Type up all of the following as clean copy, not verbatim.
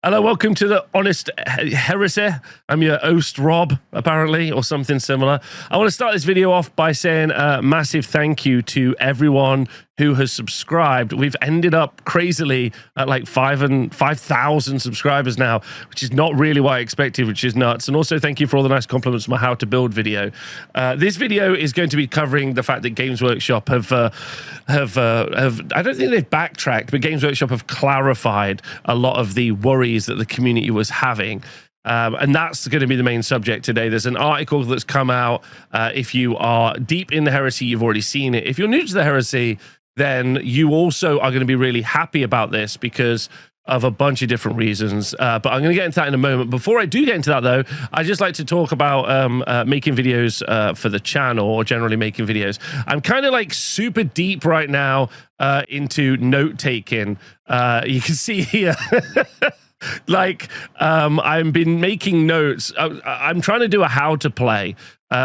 Hello, welcome to the Honest Heresy. I'm your host, Rob, apparently, or something similar. I want to start this video off by saying a massive thank you to everyone who has subscribed. We've ended up crazily at like 5,000 subscribers now, which is not really what I expected, which is nuts. And also thank you for all the nice compliments on my how to build video. This video is going to be covering the fact that Games Workshop have I don't think they've backtracked, but Games Workshop have clarified a lot of the worries that the community was having. And that's going to be the main subject today. There's an article that's come out. If you are deep in the heresy, you've already seen it. If you're new to the heresy, then you also are going to be really happy about this because of a bunch of different reasons. But I'm going to get into that in a moment. Before I do get into that, though, I'd just like to talk about making videos for the channel, or generally making videos. I'm kind of like super deep right now into note-taking. You can see here... like I've been making notes. I'm trying to do a how to play.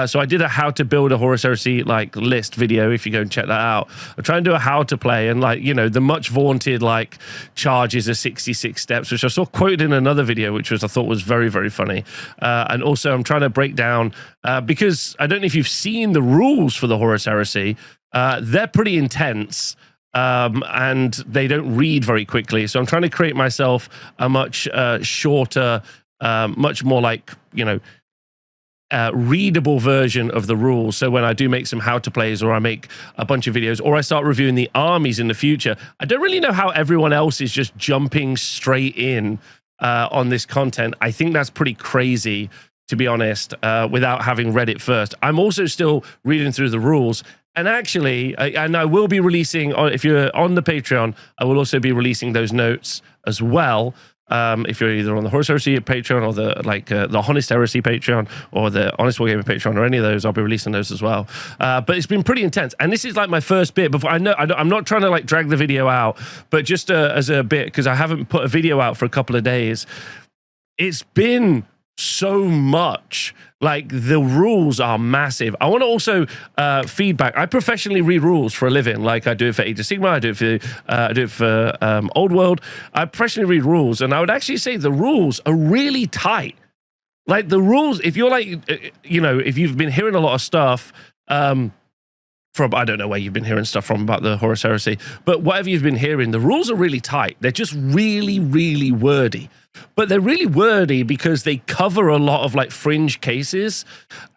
So I did a how to build a Horus Heresy like list video. If you go and check that out, I'm trying to do a how to play, and like, you know, the much vaunted like charges of 66 steps, which I saw quoted in another video, which was I thought was very, very funny. And also I'm trying to break down because I don't know if you've seen the rules for the Horus Heresy. They're pretty intense. And they don't read very quickly. So I'm trying to create myself a much shorter, much more like, you know, readable version of the rules. So when I do make some how to plays, or I make a bunch of videos, or I start reviewing the armies in the future, I don't really know how everyone else is just jumping straight in on this content. I think that's pretty crazy, to be honest, without having read it first. I'm also still reading through the rules. And actually, I will be releasing, if you're on the Patreon, I will also be releasing those notes as well. If you're either on the Horus Heresy Patreon, or the Honest Heresy Patreon, or the Honest Wargamer Patreon, or any of those, I'll be releasing those as well. But it's been pretty intense. And this is like my first bit. Before I'm not trying to like drag the video out, but just as a bit, because I haven't put a video out for a couple of days. It's been so much. Like, the rules are massive. I want to also feedback. I professionally read rules for a living. Like, I do it for Age of Sigmar, I do it for Old World. I professionally read rules, and I would actually say the rules are really tight. Like, the rules, if you're like, you know, if you've been hearing a lot of stuff from, I don't know where you've been hearing stuff from about the Horus Heresy, but whatever you've been hearing, the rules are really tight. They're just really, really wordy. But they're really wordy because they cover a lot of like fringe cases.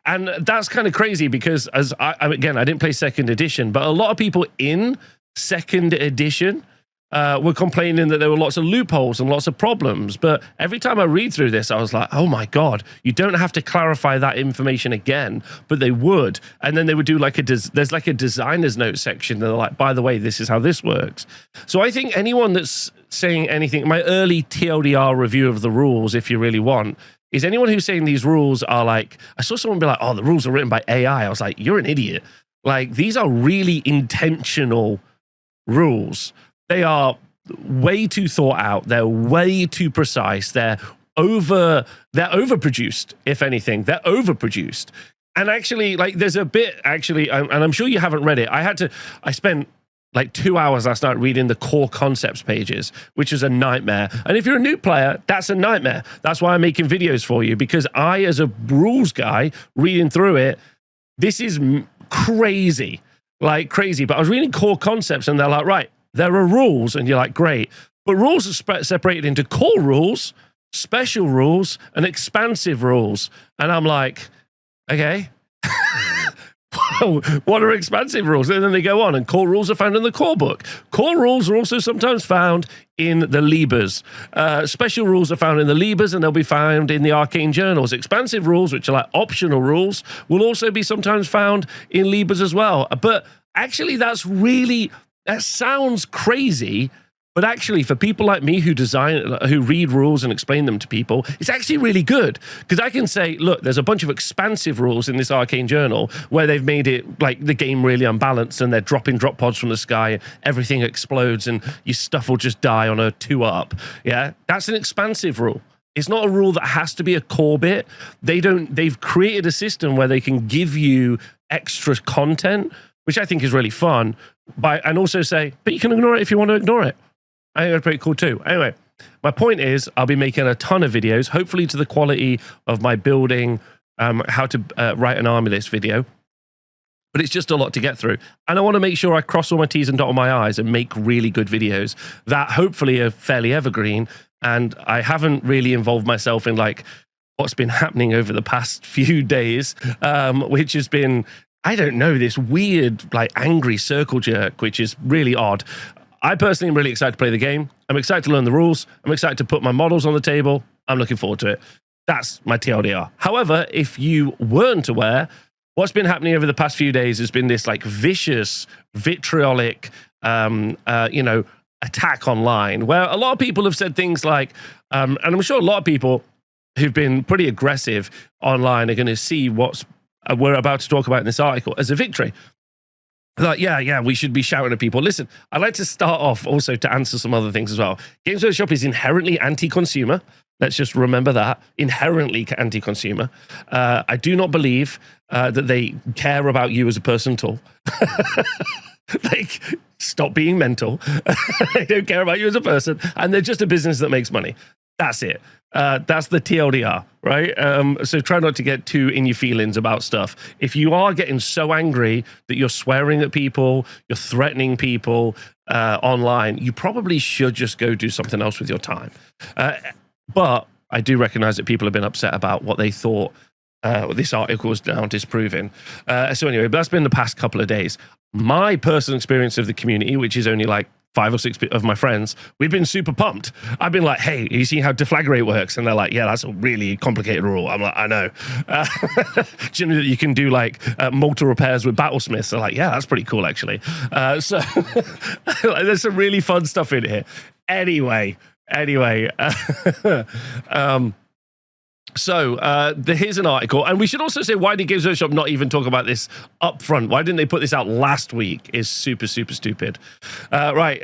And that's kind of crazy because, as again, I didn't play second edition, but a lot of people in second edition were complaining that there were lots of loopholes and lots of problems. But every time I read through this, I was like, oh my God, you don't have to clarify that information again, but they would. And then they would do like there's like a designer's note section. They're like, by the way, this is how this works. So I think anyone that's saying anything, my early TLDR review of the rules, if you really want, is anyone who's saying these rules are like, I saw someone be like, oh, the rules are written by AI. I was like, you're an idiot. Like, these are really intentional rules. They are way too thought out. They're way too precise. They're overproduced, if anything. They're overproduced. And actually, like, there's a bit, actually, and I'm sure you haven't read it. I spent like 2 hours last night reading the core concepts pages, which is a nightmare. And if you're a new player, that's a nightmare. That's why I'm making videos for you, because I, as a rules guy, reading through it, this is crazy, like crazy. But I was reading core concepts, and they're like, right, there are rules, and you're like, great. But rules are separated into core rules, special rules, and expansive rules. And I'm like, okay. What are expansive rules? And then they go on, and core rules are found in the core book. Core rules are also sometimes found in the Libers. Special rules are found in the Libers, and they'll be found in the arcane journals. Expansive rules, which are like optional rules, will also be sometimes found in Libers as well. But actually, that sounds crazy. But actually, for people like me who read rules and explain them to people, it's actually really good. Because I can say, look, there's a bunch of expansive rules in this arcane journal where they've made it like the game really unbalanced, and they're dropping drop pods from the sky, and everything explodes, and your stuff will just die on a 2-up. Yeah, that's an expansive rule. It's not a rule that has to be a core bit. They've created a system where they can give you extra content, which I think is really fun. And also say, but you can ignore it if you want to ignore it. I think that's pretty cool too. Anyway, my point is I'll be making a ton of videos, hopefully to the quality of my building, how to write an army list video. But it's just a lot to get through. And I want to make sure I cross all my T's and dot all my I's and make really good videos that hopefully are fairly evergreen. And I haven't really involved myself in like what's been happening over the past few days, which has been, I don't know, this weird, like angry circle jerk, which is really odd. I personally am really excited to play the game. I'm excited to learn the rules. I'm excited to put my models on the table. I'm looking forward to it. That's my TLDR. However, if you weren't aware, what's been happening over the past few days has been this like vicious, vitriolic, attack online, where a lot of people have said things like, and I'm sure a lot of people who've been pretty aggressive online are going to see what's we're about to talk about in this article as a victory. Like, yeah, we should be shouting at people. Listen, I'd like to start off also to answer some other things as well. Games Workshop is inherently anti-consumer. Let's just remember that. Inherently anti-consumer. I do not believe that they care about you as a person at all. Like, stop being mental. They don't care about you as a person. And they're just a business that makes money. That's it. That's the TLDR, right? So try not to get too in your feelings about stuff. If you are getting so angry that you're swearing at people, you're threatening people online, you probably should just go do something else with your time. But I do recognize that people have been upset about what they thought this article was now disproving. So anyway, but that's been the past couple of days. My personal experience of the community, which is only like 5 or 6 of my friends, we've been super pumped. I've been like, hey, you see how deflagrate works? And they're like, yeah, that's a really complicated rule. I'm like, I know. Do you know that you can do like mortar repairs with battlesmiths? They're like, yeah, that's pretty cool, actually. So there's some really fun stuff in here. Anyway, here's an article, and we should also say, why did Games Workshop not even talk about this up front? Why didn't they put this out last week? Is super stupid. Right.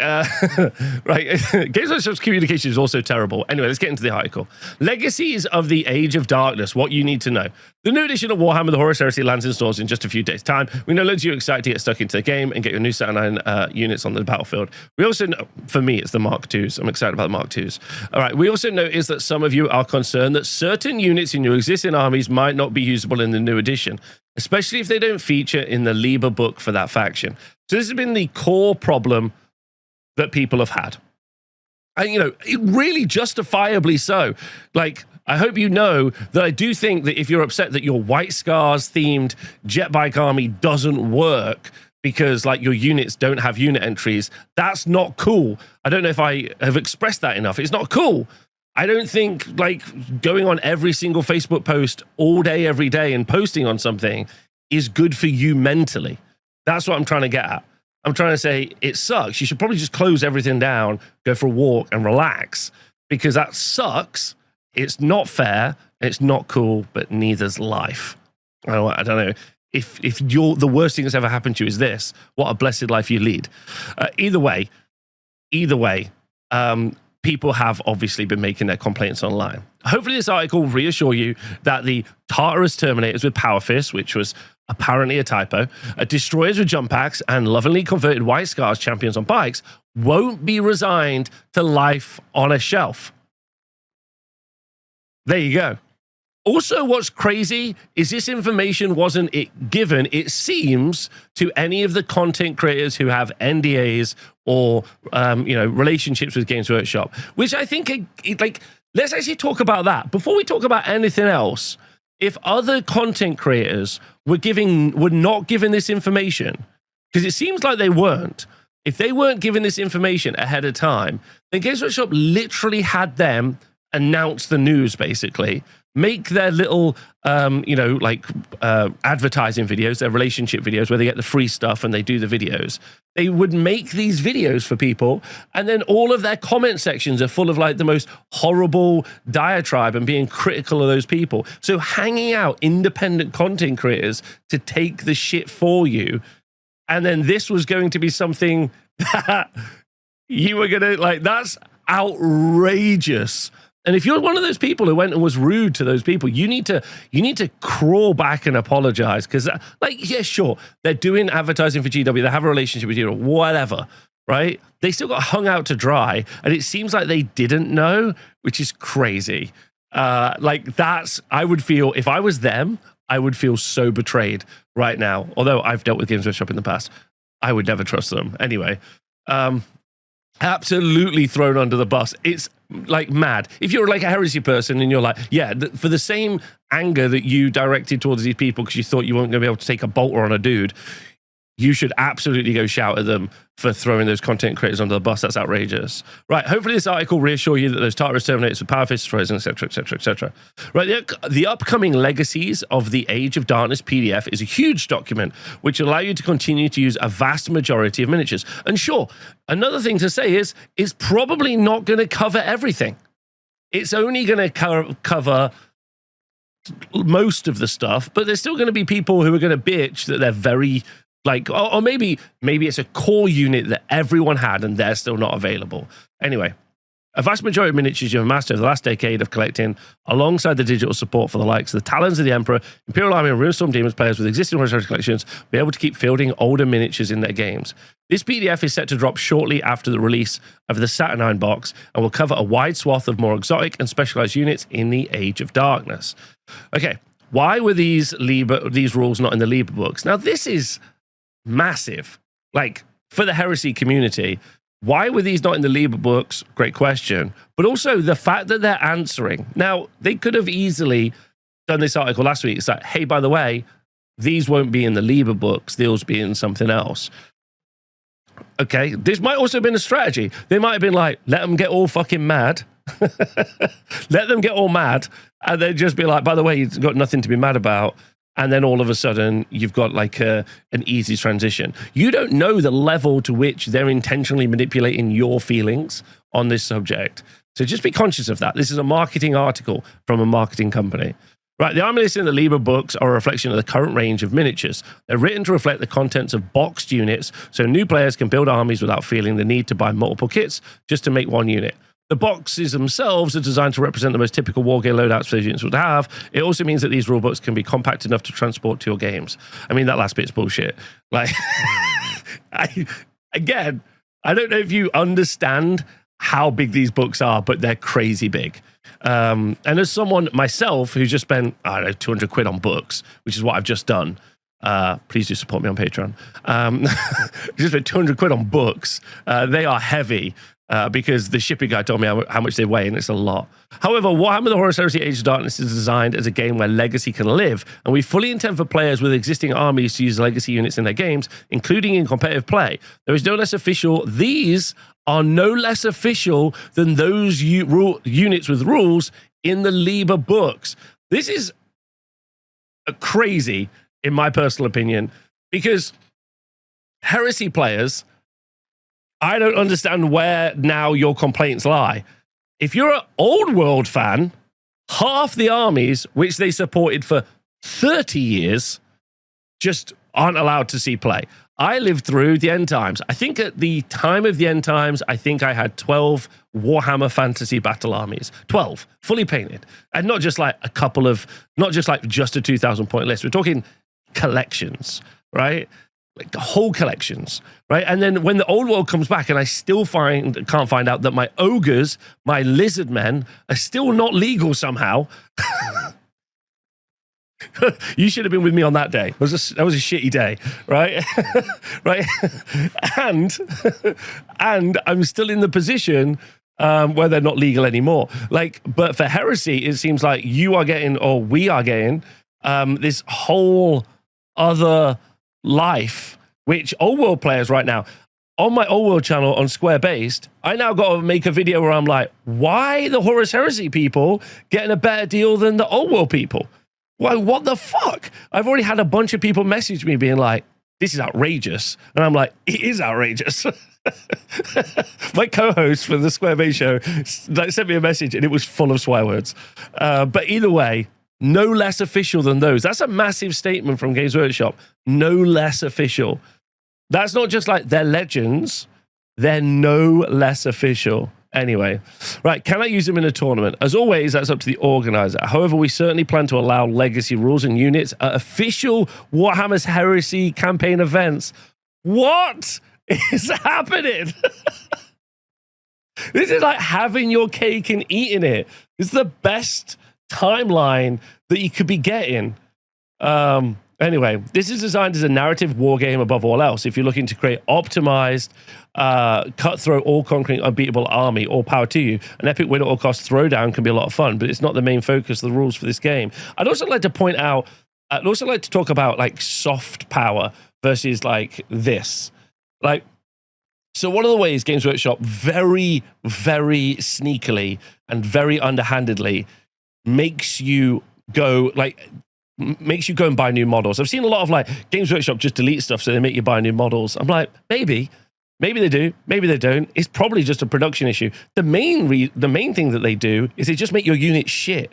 Games Workshop's communication is also terrible. Anyway, let's get into the article. Legacies of the Age of Darkness, what you need to know. The new edition of Warhammer, the Horus Heresy, lands in stores in just a few days' time. We know loads of you are excited to get stuck into the game and get your new set of 9 units on the battlefield. We also know, for me, it's the Mark IIs. I'm excited about the Mark IIs. All right, we also notice that some of you are concerned that certain units in your existing armies might not be usable in the new edition, especially if they don't feature in the Liber book for that faction. So this has been the core problem that people have had. And, it really justifiably so. Like, I hope you know that I do think that if you're upset that your White Scars themed jet bike army doesn't work because like your units don't have unit entries, that's not cool. I don't know if I have expressed that enough. It's not cool. I don't think like going on every single Facebook post all day, every day and posting on something is good for you mentally. That's what I'm trying to get at. I'm trying to say it sucks. You should probably just close everything down, go for a walk and relax, because that sucks. It's not fair. It's not cool, but neither's life. I don't know. If the worst thing that's ever happened to you is this, what a blessed life you lead. Either way, people have obviously been making their complaints online. Hopefully this article will reassure you that the Tartarus Terminators with Power Fists, which was apparently a typo, Destroyers with Jump Packs, and lovingly converted White Scars champions on bikes won't be resigned to life on a shelf. There you go. Also, what's crazy is this information wasn't given, it seems, to any of the content creators who have NDAs or relationships with Games Workshop, which I think, let's actually talk about that. Before we talk about anything else, if other content creators were not given this information, because it seems like they weren't, if they weren't given this information ahead of time, then Games Workshop literally had them announce the news, basically, make their little, advertising videos, their relationship videos where they get the free stuff and they do the videos. They would make these videos for people, and then all of their comment sections are full of like the most horrible diatribe and being critical of those people. So hanging out independent content creators to take the shit for you, and then this was going to be something that you were going to, that's outrageous. And if you're one of those people who went and was rude to those people, you need to crawl back and apologize, because, sure, they're doing advertising for GW, they have a relationship with you or whatever, right? They still got hung out to dry, and it seems like they didn't know, which is crazy. Like that's, I would feel, if I was them, I would feel so betrayed right now. Although I've dealt with Games Workshop in the past, I would never trust them. Anyway, absolutely thrown under the bus. It's like mad. If you're like a heresy person and you're like, yeah, for the same anger that you directed towards these people because you thought you weren't going to be able to take a bolter on a dude, you should absolutely go shout at them for throwing those content creators under the bus. That's outrageous. Right, hopefully this article reassure you that those Tartarus terminators with power fists, destroyers, etc., etc., etc. Right, the upcoming Legacies of the Age of Darkness PDF is a huge document which will allow you to continue to use a vast majority of miniatures. And sure, another thing to say is it's probably not going to cover everything. It's only going to cover most of the stuff, but there's still going to be people who are going to bitch that they're very... like, or maybe it's a core unit that everyone had and they're still not available. Anyway, a vast majority of miniatures you've amassed over the last decade of collecting, alongside the digital support for the likes of the Talons of the Emperor, Imperial Army, and Runestorm Demons players with existing Horus Heresy collections, will be able to keep fielding older miniatures in their games. This PDF is set to drop shortly after the release of the Saturnine box and will cover a wide swath of more exotic and specialized units in the Age of Darkness. Okay, why were these rules not in the Liber books? Now, this is massive. Like, for the heresy community, why were these not in the Liber books? Great question. But also the fact that they're answering. Now, they could have easily done this article last week. It's like, hey, by the way, these won't be in the Liber books. They'll be in something else. Okay, this might also have been a strategy. They might have been like, let them get all fucking mad. Let them get all mad. And then just be like, by the way, you've got nothing to be mad about. And then all of a sudden, you've got like an easy transition. You don't know the level to which they're intentionally manipulating your feelings on this subject. So just be conscious of that. This is a marketing article from a marketing company. Right, the army list in the Liber books are a reflection of the current range of miniatures. They're written to reflect the contents of boxed units, so new players can build armies without feeling the need to buy multiple kits just to make one unit. The boxes themselves are designed to represent the most typical wargear loadouts those units would have. It also means that these rulebooks can be compact enough to transport to your games. I mean, that last bit's bullshit. Like, I don't know if you understand how big these books are, but they're crazy big. And as someone myself who's just spent, I don't know, 200 quid on books, which is what I've just done. Please do support me on Patreon. Just spent 200 quid on books. They are heavy. Because the shipping guy told me how much they weigh, and it's a lot. However, Warhammer the Horus Heresy Age of Darkness is designed as a game where legacy can live, and we fully intend for players with existing armies to use legacy units in their games, including in competitive play. There is no less official. These are no less official than those units with rules in the Liber books. This is crazy, in my personal opinion, because heresy players... I don't understand where now your complaints lie. If you're an old world fan, half the armies which they supported for 30 years just aren't allowed to see play. I lived through the end times. I think at the time of the end times, I think I had 12 Warhammer Fantasy Battle armies. 12, fully painted. And not just like a couple of, not just like just a 2,000 point list. We're talking collections, right? Like the whole collections, right? And then when the old world comes back and I still can't find out that my ogres, my lizard men are still not legal somehow. You should have been with me on that day. That was a shitty day, right? Right? And I'm still in the position where they're not legal anymore. Like, but for heresy, it seems like you are getting, or we are getting, this whole other life, which old world players right now, on my old world channel on Square Based, I now got to make a video where I'm like, why the Horus Heresy people getting a better deal than the old world people? Why, what the fuck? I've already had a bunch of people message me being like, this is outrageous. And I'm like, it is outrageous. My co-host for the Square Based show sent me a message and it was full of swear words. But either way, no less official than those. That's a massive statement from Games Workshop. No less official. That's not just like they're legends. They're no less official. Anyway, right, can I use them in a tournament? As always, that's up to the organizer. However, we certainly plan to allow legacy rules and units at official Warhammer's Heresy campaign events. What? It's happening. This is like having your cake and eating it. It's the best timeline that you could be getting. Anyway, this is designed as a narrative war game above all else. If you're looking to create optimized, cutthroat, all-conquering, unbeatable army, all power to you. An epic win at all cost throwdown can be a lot of fun, but it's not the main focus of the rules for this game. I'd also like to point out, I'd also like to talk about like soft power versus like this. Like, so one of the ways Games Workshop very, very sneakily and very underhandedly makes you go and buy new models. I've seen a lot of like Games Workshop just delete stuff so they make you buy new models. I'm like, maybe they do, maybe they don't. It's probably just a production issue. The main thing that they do is they just make your unit shit.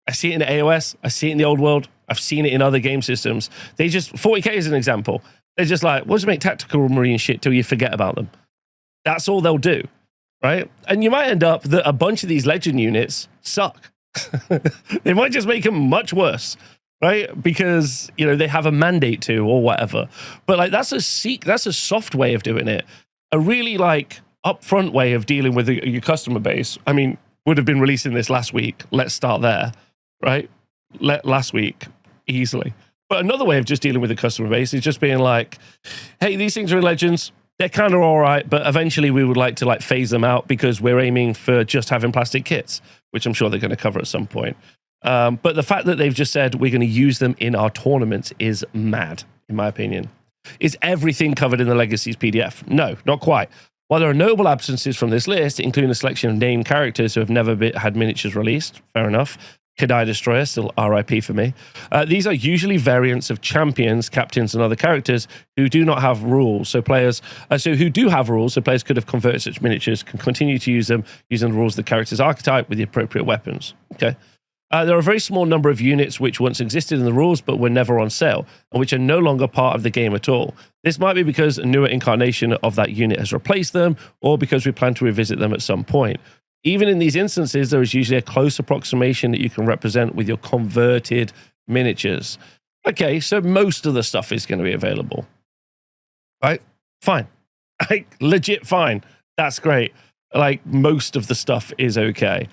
I see it in the AOS. I see it in the old world. I've seen it in other game systems. They just, 40k is an example. They're just like, we'll just make tactical marine shit till you forget about them. That's all they'll do, right? And you might end up that a bunch of these legend units suck. They might just make them much worse, right? Because, you know, they have a mandate to or whatever. But like that's a soft way of doing it. A really like upfront way of dealing with your customer base. I mean, would have been releasing this last week. Let's start there, right? Last week, easily. But another way of just dealing with the customer base is just being like, hey, these things are in Legends. They're kind of all right, but eventually we would like to like phase them out because we're aiming for just having plastic kits, which I'm sure they're going to cover at some point. But the fact that they've just said we're going to use them in our tournaments is mad, in my opinion. Is everything covered in the Legacies PDF? No, not quite. While there are notable absences from this list, including a selection of named characters who have never had miniatures released, fair enough. Kadai Destroyer, still RIP for me. These are usually variants of champions, captains, and other characters who do not have rules. So players, who do have rules, so players could have converted such miniatures, can continue to use them using the rules of the character's archetype with the appropriate weapons. Okay. There are a very small number of units which once existed in the rules but were never on sale, and which are no longer part of the game at all. This might be because a newer incarnation of that unit has replaced them, or because we plan to revisit them at some point. Even in these instances, there is usually a close approximation that you can represent with your converted miniatures. Okay, so most of the stuff is going to be available. Right? Fine. Like, legit fine. That's great. Like, most of the stuff is okay.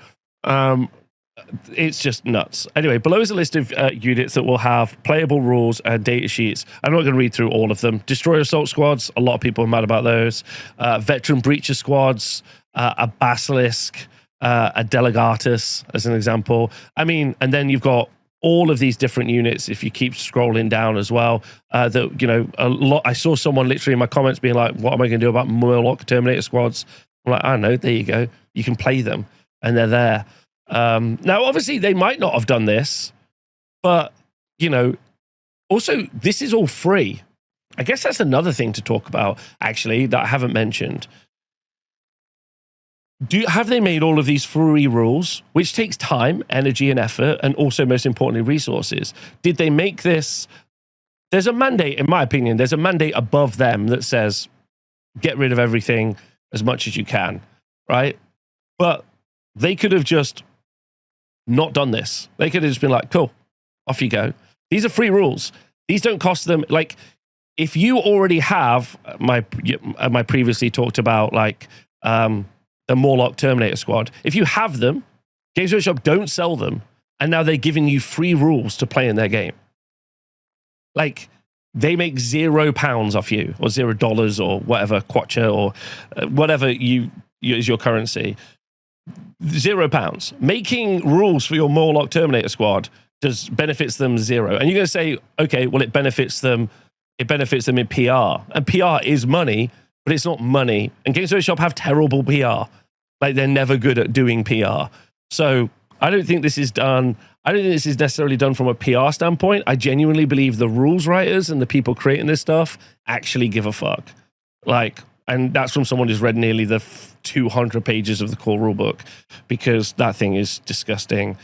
It's just nuts. Anyway, below is a list of units that will have playable rules and data sheets. I'm not going to read through all of them. Destroyer Assault Squads, a lot of people are mad about those. Veteran Breacher Squads, a Basilisk, a Delegatus, as an example. I mean, and then you've got all of these different units, if you keep scrolling down as well, that, you know, a lot. I saw someone literally in my comments being like, what am I going to do about Murloc Terminator Squads? I'm like, I don't know, there you go. You can play them, and they're there. Now, obviously, they might not have done this, but, you know, also, this is all free. I guess that's another thing to talk about, actually, that I haven't mentioned. Have they made all of these free rules, which takes time, energy, and effort, and also, most importantly, resources? Did they make this? There's a mandate, in my opinion, there's a mandate above them that says, get rid of everything as much as you can, right? But they could have just not done this. They could have just been like, cool, off you go. These are free rules. These don't cost them. Like, if you already have my previously talked about, like, the Morlock Terminator Squad, if you have them, Games Workshop don't sell them, and now they're giving you free rules to play in their game. Like, they make £0 off you, or $0 or whatever, kwacha, or whatever is your currency. £0. Making rules for your Morlock Terminator Squad benefits them 0. And you're going to say, okay, well, it benefits them in PR. And PR is money, but it's not money. And Games Workshop have terrible PR. Like, they're never good at doing PR. So I don't think this is done. I don't think this is necessarily done from a PR standpoint. I genuinely believe the rules writers and the people creating this stuff actually give a fuck. Like, and that's from someone who's read nearly the 200 pages of the core rulebook, because that thing is disgusting.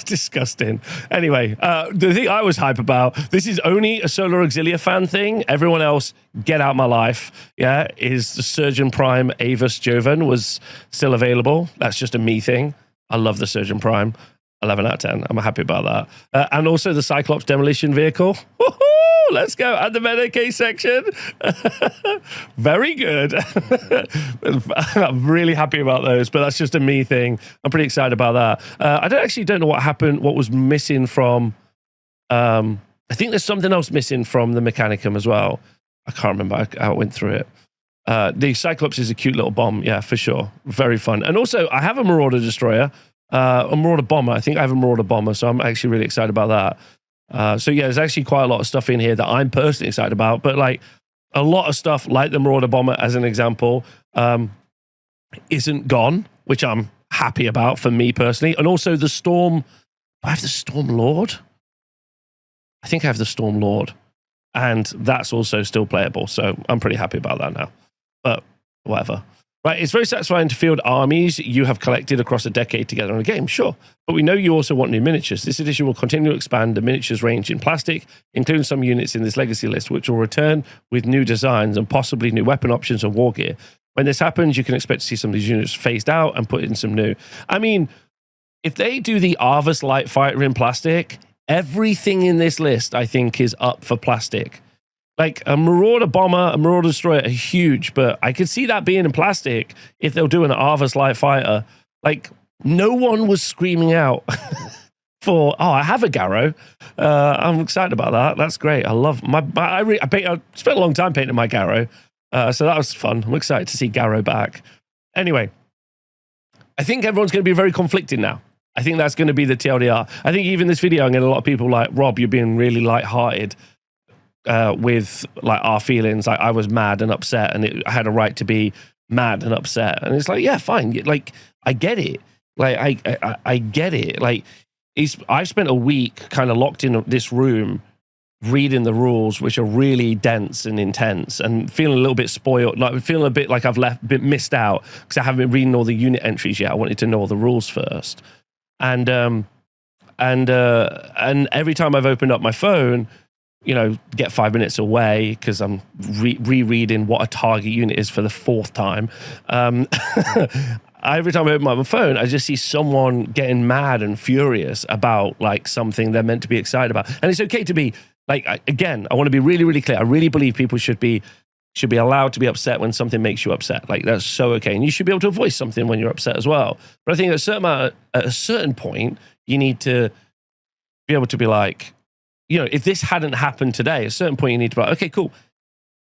Disgusting. Anyway, the thing I was hype about, this is only a Solar Auxilia fan thing. Everyone else, get out my life. Yeah, is the Surgeon Prime Avis Joven was still available. That's just a me thing. I love the Surgeon Prime. 11 out of 10. I'm happy about that. And also the Cyclops Demolition Vehicle. Woohoo! let's go. And the meta case section. Very good. I'm really happy about those, but that's just a me thing. I'm pretty excited about that. I don't know what happened, what was missing from... I think there's something else missing from the Mechanicum as well. I can't remember how I went through it. The Cyclops is a cute little bomb. Yeah, for sure. Very fun. And also, I have a Marauder Destroyer, a Marauder Bomber. I think I have a Marauder Bomber, so I'm actually really excited about that. So yeah, there's actually quite a lot of stuff in here that I'm personally excited about, but like a lot of stuff like the Marauder Bomber, as an example, isn't gone, which I'm happy about for me personally. And also the Storm... I have the Storm Lord? I think I have the Storm Lord. And that's also still playable, so I'm pretty happy about that now. But whatever. Right, it's very satisfying to field armies you have collected across a decade together in a game, sure. But we know you also want new miniatures. This edition will continue to expand the miniatures range in plastic, including some units in this legacy list, which will return with new designs and possibly new weapon options and war gear. When this happens, you can expect to see some of these units phased out and put in some new. I mean, if they do the Arvus Light Fighter in plastic, everything in this list, I think, is up for plastic. Like a Marauder Bomber, a Marauder Destroyer are huge, but I could see that being in plastic if they'll do an Arvus Light Fighter. Like, no one was screaming out for, oh, I have a Garrow. I'm excited about that. That's great. I love I spent a long time painting my Garrow, so that was fun. I'm excited to see Garrow back. Anyway, I think everyone's going to be very conflicted now. I think that's going to be the TLDR. I think even this video, I'm getting a lot of people like, Rob, you're being really lighthearted with like our feelings. Like, I was mad and upset, and I had a right to be mad and upset. And it's like, yeah, fine. Like, I get it. Like, I get it. Like, I've spent a week kind of locked in this room reading the rules, which are really dense and intense, and feeling a little bit spoiled, like feeling a bit like I've been missed out because I haven't been reading all the unit entries yet. I wanted to know all the rules first. And every time I've opened up my phone, you know, get 5 minutes away because I'm rereading what a target unit is for the 4th time. Every time I open up my phone, I just see someone getting mad and furious about like something they're meant to be excited about. And it's okay to be like, again, I want to be really, really clear. I really believe people should be allowed to be upset when something makes you upset. Like, that's so okay. And you should be able to voice something when you're upset as well. But I think at a certain point, you need to be able to be like, you know, if this hadn't happened today, at a certain point you need to be like, okay, cool.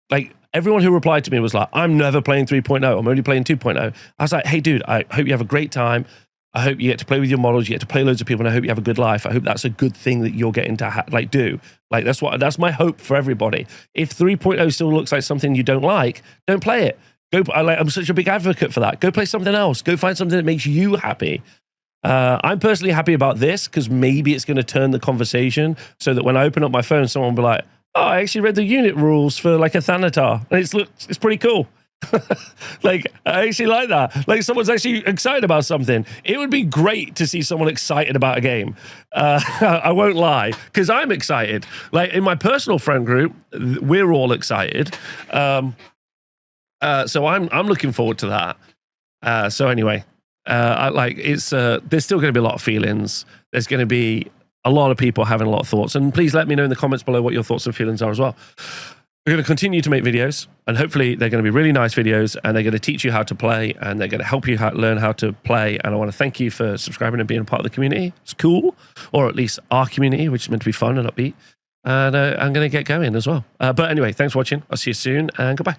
Like, everyone who replied to me was like, I'm never playing 3.0. I'm only playing 2.0. I was like, hey, dude, I hope you have a great time. I hope you get to play with your models. You get to play loads of people, and I hope you have a good life. I hope that's a good thing that you're getting to do. Like, that's my hope for everybody. If 3.0 still looks like something you don't like, don't play it. I'm such a big advocate for that. Go play something else. Go find something that makes you happy. I'm personally happy about this because maybe it's going to turn the conversation so that when I open up my phone, someone will be like, oh, I actually read the unit rules for like a Thanatar, and it's pretty cool. Like, I actually like that. Like, someone's actually excited about something. It would be great to see someone excited about a game. I won't lie, because I'm excited. Like, in my personal friend group, we're all excited. So I'm looking forward to that. So anyway, there's still going to be a lot of feelings. There's going to be a lot of people having a lot of thoughts, and please let me know in the comments below what your thoughts and feelings are as well. We're going to continue to make videos, and hopefully they're going to be really nice videos, and they're going to teach you how to play, and they're going to help you learn how to play. And I want to thank you for subscribing and being a part of the community. It's cool, or at least our community, which is meant to be fun and upbeat. And I'm going to get going as well. But anyway, thanks for watching. I'll see you soon, and goodbye.